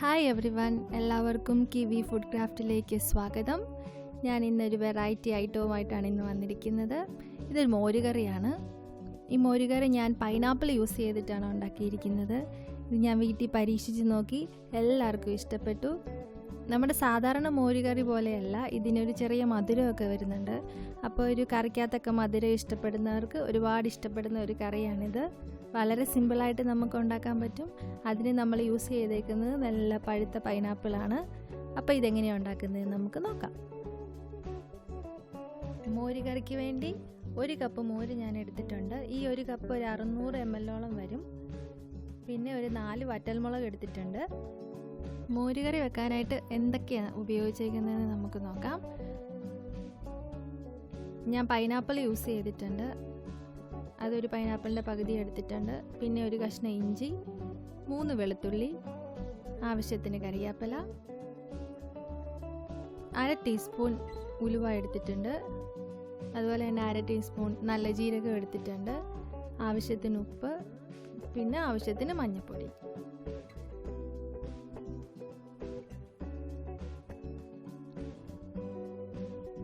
Hi every one, എല്ലാവർക്കും kiwi food ക്രാഫ്റ്റിലേക്ക് സ്വാഗതം. ഞാൻ ഇന്നൊരു വെറൈറ്റി ഐറ്റവുമായിട്ടാണ് ഇന്ന് വന്നിരിക്കുന്നത്. ഇതൊരു മോരുകറിയാണ്. ഈ മോരുകറി ഞാൻ പൈനാപ്പിൾ യൂസ് ചെയ്തിട്ടാണ് ഉണ്ടാക്കിയിരിക്കുന്നത്. ഇത് ഞാൻ വീട്ടിൽ പരീക്ഷിച്ച് നോക്കി, എല്ലാവർക്കും ഇഷ്ടപ്പെട്ടു. നമ്മുടെ സാധാരണ മോരുകറി പോലെയല്ല, ഇതിനൊരു ചെറിയ മധുരമൊക്കെ വരുന്നുണ്ട്. അപ്പോൾ ഒരു കറിക്കകത്തൊക്കെ മധുരം ഇഷ്ടപ്പെടുന്നവർക്ക് ഒരുപാട് ഇഷ്ടപ്പെടുന്ന ഒരു കറിയാണിത്. വളരെ സിമ്പിളായിട്ട് നമുക്ക് ഉണ്ടാക്കാൻ പറ്റും. അതിന് നമ്മൾ യൂസ് ചെയ്തേക്കുന്നത് നല്ല പഴുത്ത പൈനാപ്പിളാണ്. അപ്പോൾ ഇതെങ്ങനെയാണ് ഉണ്ടാക്കുന്നത് നമുക്ക് നോക്കാം. മോര് കറിക്ക് വേണ്ടി 1 കപ്പ് മോര് ഞാൻ എടുത്തിട്ടുണ്ട്. ഈ 1 കപ്പ് ഒരു 600 ml വരും. പിന്നെ ഒരു 4 വറ്റൽമുളക് എടുത്തിട്ടുണ്ട്. മോര് കറി വെക്കാനായിട്ട് എന്തൊക്കെയാണ് ഉപയോഗിച്ചിരിക്കുന്നതെന്ന് നമുക്ക് നോക്കാം. ഞാൻ പൈനാപ്പിൾ യൂസ് ചെയ്തിട്ടുണ്ട്. അതൊരു പൈനാപ്പിളിൻ്റെ പകുതി എടുത്തിട്ടുണ്ട്. പിന്നെ ഒരു കഷ്ണം ഇഞ്ചി, 3 വെളുത്തുള്ളി, ആവശ്യത്തിന് കറിവേപ്പില, 1/2 ടീസ്പൂൺ ഉലുവ എടുത്തിട്ടുണ്ട്. അതുപോലെ തന്നെ 1/2 ടീസ്പൂൺ നല്ല ജീരകം എടുത്തിട്ടുണ്ട്. ആവശ്യത്തിന് ഉപ്പ്, പിന്നെ ആവശ്യത്തിന് മഞ്ഞൾപ്പൊടി.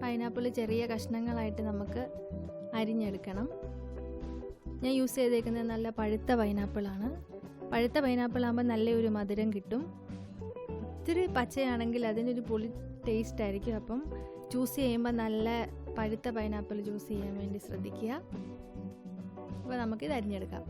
പൈനാപ്പിൾ ചെറിയ കഷ്ണങ്ങളായിട്ട് നമുക്ക് അരിഞ്ഞെടുക്കണം. ഞാൻ യൂസ് ചെയ്തേക്കുന്നത് നല്ല പഴുത്ത പൈനാപ്പിളാണ്. പഴുത്ത പൈനാപ്പിൾ ആകുമ്പോൾ നല്ലൊരു മധുരം കിട്ടും. ഒത്തിരി പച്ചയാണെങ്കിൽ അതിനൊരു പുളി ടേസ്റ്റ് ആയിരിക്കും. അപ്പം ചൂസ് ചെയ്യുമ്പോൾ നല്ല പഴുത്ത പൈനാപ്പിൾ ചൂസ് ചെയ്യാൻ വേണ്ടി ശ്രദ്ധിക്കുക. അപ്പോൾ നമുക്കിത് അരിഞ്ഞെടുക്കാം.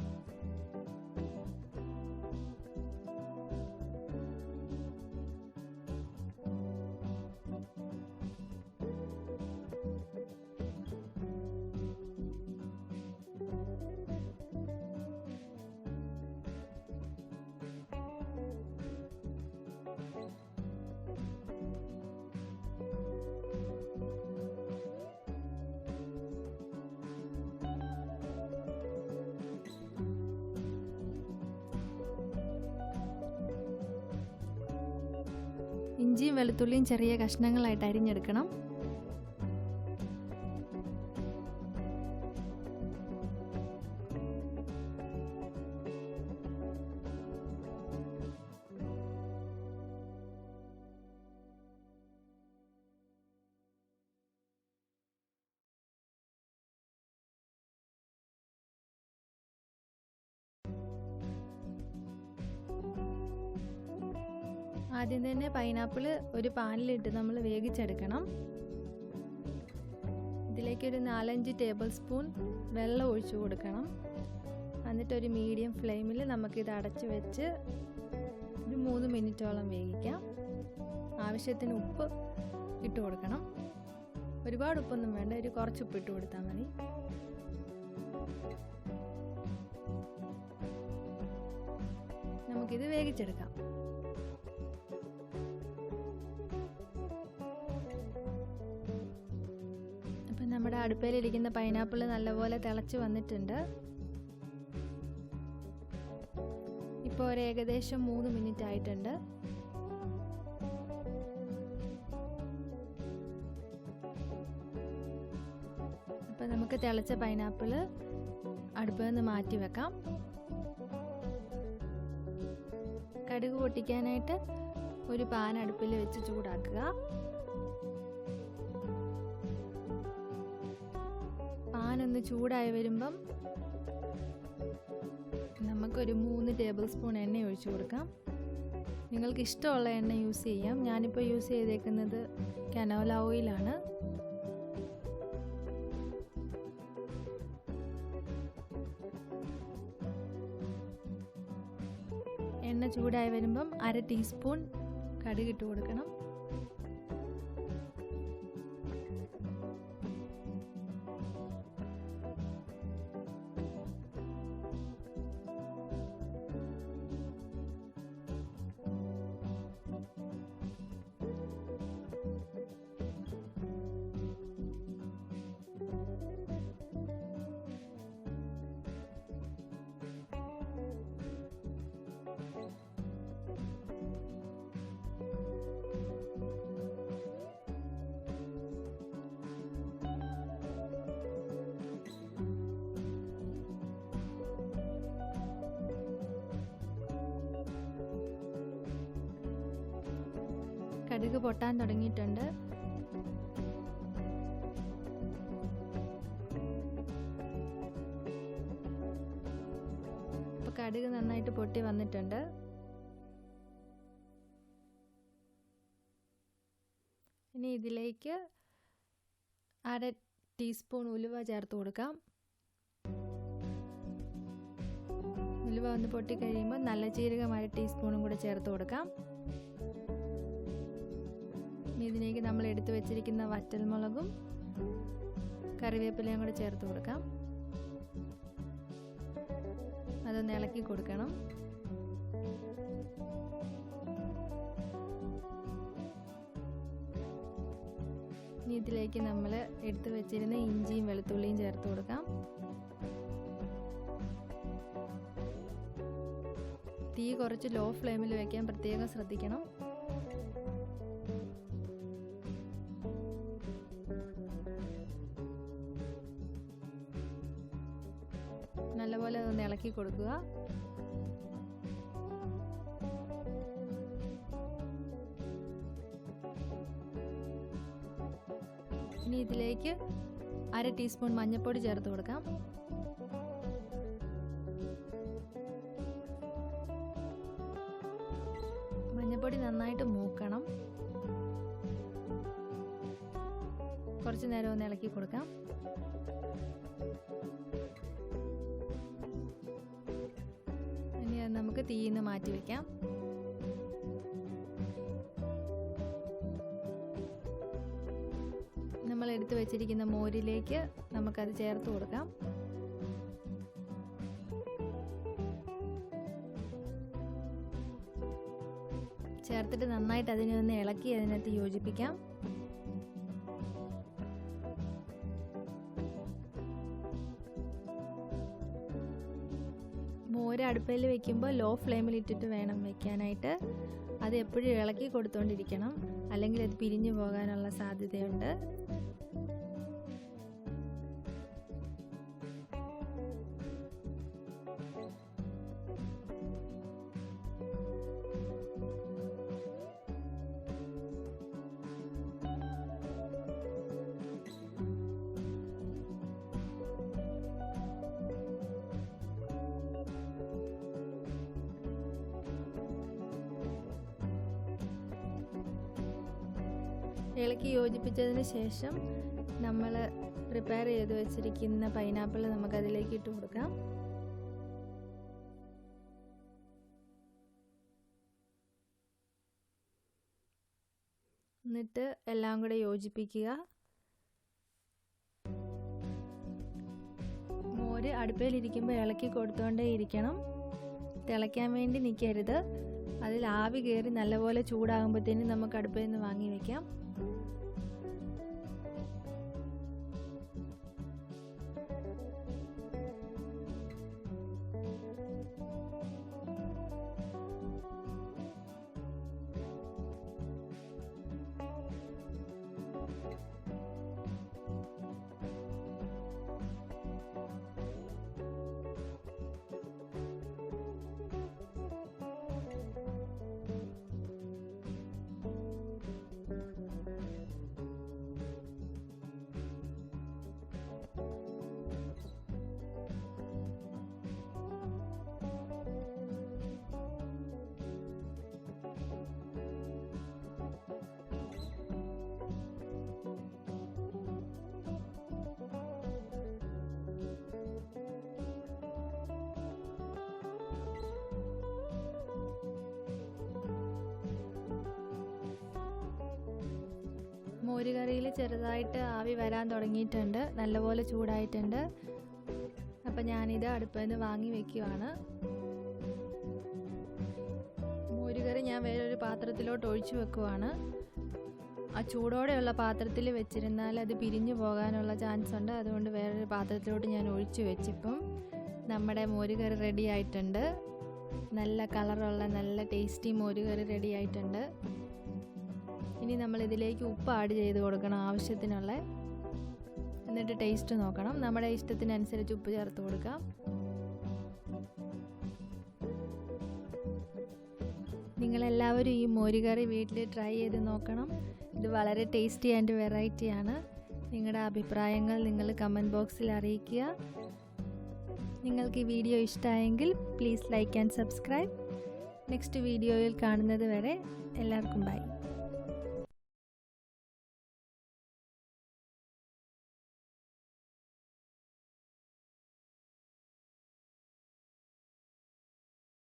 ഇഞ്ചിയും വെളുത്തുള്ളിയും ചെറിയ കഷ്ണങ്ങളായിട്ട് അരിഞ്ഞെടുക്കണം. ആദ്യം തന്നെ പൈനാപ്പിൾ ഒരു പാനിലിട്ട് നമ്മൾ വേവിച്ചെടുക്കണം. ഇതിലേക്കൊരു 4-5 ടേബിൾ സ്പൂൺ വെള്ളം ഒഴിച്ചു കൊടുക്കണം. എന്നിട്ടൊരു മീഡിയം ഫ്ലെയിമിൽ നമുക്കിത് അടച്ചു വെച്ച് ഒരു 3 മിനിറ്റോളം വേവിക്കാം. ആവശ്യത്തിന് ഉപ്പ് ഇട്ട് കൊടുക്കണം. ഒരുപാട് ഉപ്പൊന്നും വേണ്ട, ഒരു കുറച്ച് ഉപ്പ് ഇട്ട് കൊടുത്താൽ മതി. നമുക്കിത് വേവിച്ചെടുക്കാം. നമ്മുടെ അടുപ്പയിലിരിക്കുന്ന പൈനാപ്പിൾ നല്ലപോലെ തിളച്ച് വന്നിട്ടുണ്ട്. ഇപ്പോൾ ഒരു ഏകദേശം 3 മിനിറ്റ് ആയിട്ടുണ്ട്. അപ്പോൾ നമുക്ക് തിളച്ച പൈനാപ്പിൾ അടുപ്പിൽ നിന്ന് മാറ്റി വെക്കാം. കടുക് പൊട്ടിക്കാനായിട്ട് ഒരു പാൻ അടുപ്പിൽ വെച്ച് ചൂടാക്കുക. പാനൊന്ന് ചൂടായി വരുമ്പം നമുക്കൊരു 3 ടേബിൾ സ്പൂൺ എണ്ണ ഒഴിച്ചു കൊടുക്കാം. നിങ്ങൾക്ക് ഇഷ്ടമുള്ള എണ്ണ യൂസ് ചെയ്യാം. ഞാനിപ്പോൾ യൂസ് ചെയ്തേക്കുന്നത് കനോല ഓയിലാണ്. എണ്ണ ചൂടായി വരുമ്പം 1/2 ടീസ്പൂൺ കടുക് ഇട്ട് കൊടുക്കണം. കടുക് പൊട്ടാൻ തുടങ്ങിയിട്ടുണ്ട്. അപ്പോൾ കടുക് നന്നായിട്ട് പൊട്ടി വന്നിട്ടുണ്ട്. ഇനി ഇതിലേക്ക് 1/2 ടീസ്പൂൺ ഉലുവ ചേർത്ത് കൊടുക്കാം. ഉലുവ ഒന്ന് പൊട്ടി കഴിയുമ്പോൾ നല്ല ജീരകം 1/2 ടീസ്പൂണും കൂടെ ചേർത്ത് കൊടുക്കാം. ഇനി ഇതിലേക്ക് നമ്മൾ എടുത്തു വെച്ചിരിക്കുന്ന വറ്റൽമുളകും കറിവേപ്പിലയും കൂടെ ചേർത്ത് കൊടുക്കാം. അതൊന്ന് ഇളക്കി കൊടുക്കണം. ഇനി ഇതിലേക്ക് നമ്മൾ എടുത്തു വെച്ചിരുന്ന ഇഞ്ചിയും വെളുത്തുള്ളിയും ചേർത്ത് കൊടുക്കാം. തീ കുറച്ച് ലോ ഫ്ലെയിമിൽ വെക്കാൻ പ്രത്യേകം ശ്രദ്ധിക്കണം. നല്ലപോലെ അതൊന്ന് ഇളക്കി കൊടുക്കുക. ഇനി ഇതിലേക്ക് 1/2 ടീസ്പൂൺ മഞ്ഞൾപ്പൊടി ചേർത്ത് കൊടുക്കാം. മഞ്ഞൾപ്പൊടി നന്നായിട്ട് മൂക്കണം. കുറച്ച് നേരം ഒന്ന് ഇളക്കി കൊടുക്കാം. ഇനി അത് നമുക്ക് തീയിൽ നിന്ന് മാറ്റി വയ്ക്കാം. നമ്മൾ എടുത്തു വെച്ചിരിക്കുന്ന മോരിലേക്ക് നമുക്കത് ചേർത്ത് കൊടുക്കാം. ചേർത്തിട്ട് നന്നായിട്ട് അതിനെ ഒന്ന് ഇളക്കി അതിനകത്ത് യോജിപ്പിക്കാം. മോര് അടുപ്പിൽ വെക്കുമ്പോൾ ലോ ഫ്ലെയിമിൽ ഇട്ടിട്ട് വേണം വെക്കാനായിട്ട്. അത് എപ്പോഴും ഇളക്കി കൊടുത്തുകൊണ്ടിരിക്കണം, അല്ലെങ്കിൽ അത് പിരിഞ്ഞു പോകാനുള്ള സാധ്യതയുണ്ട്. ഇളക്കി യോജിപ്പിച്ചതിന് ശേഷം നമ്മൾ പ്രിപ്പയർ ചെയ്ത് വെച്ചിരിക്കുന്ന പൈനാപ്പിൾ നമുക്കതിലേക്ക് ഇട്ട് കൊടുക്കാം. എന്നിട്ട് എല്ലാം കൂടെ യോജിപ്പിക്കുക. മോര് അടുപ്പിലിരിക്കുമ്പോൾ ഇളക്കി കൊടുത്തുകൊണ്ടേ ഇരിക്കണം. തിളയ്ക്കാൻ വേണ്ടി നിൽക്കരുത്. അതിൽ ആവി കയറി നല്ലപോലെ ചൂടാകുമ്പോഴത്തേനും നമുക്ക് അടുപ്പിൽ നിന്ന് വാങ്ങി വയ്ക്കാം. മോരുകറിയിൽ ചെറുതായിട്ട് ആവി വരാൻ തുടങ്ങിയിട്ടുണ്ട്, നല്ലപോലെ ചൂടായിട്ടുണ്ട്. അപ്പം ഞാനിത് അടുപ്പിൽ നിന്ന് വാങ്ങി വെക്കുകയാണ്. മോരുകറി ഞാൻ വേറൊരു പാത്രത്തിലോട്ട് ഒഴിച്ചു വെക്കുവാണ്. ആ ചൂടോടെയുള്ള പാത്രത്തിൽ വെച്ചിരുന്നാൽ അത് പിരിഞ്ഞു പോകാനുള്ള ചാൻസ് ഉണ്ട്. അതുകൊണ്ട് വേറൊരു പാത്രത്തിലോട്ട് ഞാൻ ഒഴിച്ചു വെച്ചിപ്പം നമ്മുടെ മോരുകറി റെഡി ആയിട്ടുണ്ട്. നല്ല കളറുള്ള നല്ല ടേസ്റ്റി മോരുകറി റെഡി ആയിട്ടുണ്ട്. ഇനി നമ്മൾ ഇതിലേക്ക് ഉപ്പ് ആഡ് ചെയ്ത് കൊടുക്കണം ആവശ്യത്തിനുള്ള. എന്നിട്ട് ടേസ്റ്റ് നോക്കണം. നമ്മുടെ ഇഷ്ടത്തിനനുസരിച്ച് ഉപ്പ് ചേർത്ത് കൊടുക്കാം. നിങ്ങളെല്ലാവരും ഈ മോരുകറി വീട്ടിൽ ട്രൈ ചെയ്ത് നോക്കണം. ഇത് വളരെ ടേസ്റ്റി ആൻഡ് വെറൈറ്റിയാണ്. നിങ്ങളുടെ അഭിപ്രായങ്ങൾ നിങ്ങൾ കമൻറ്റ് ബോക്സിൽ അറിയിക്കുക. നിങ്ങൾക്ക് ഈ വീഡിയോ ഇഷ്ടമായെങ്കിൽ please like and subscribe. Next വീഡിയോയിൽ കാണുന്നത് വരെ എല്ലാവർക്കും ബൈ.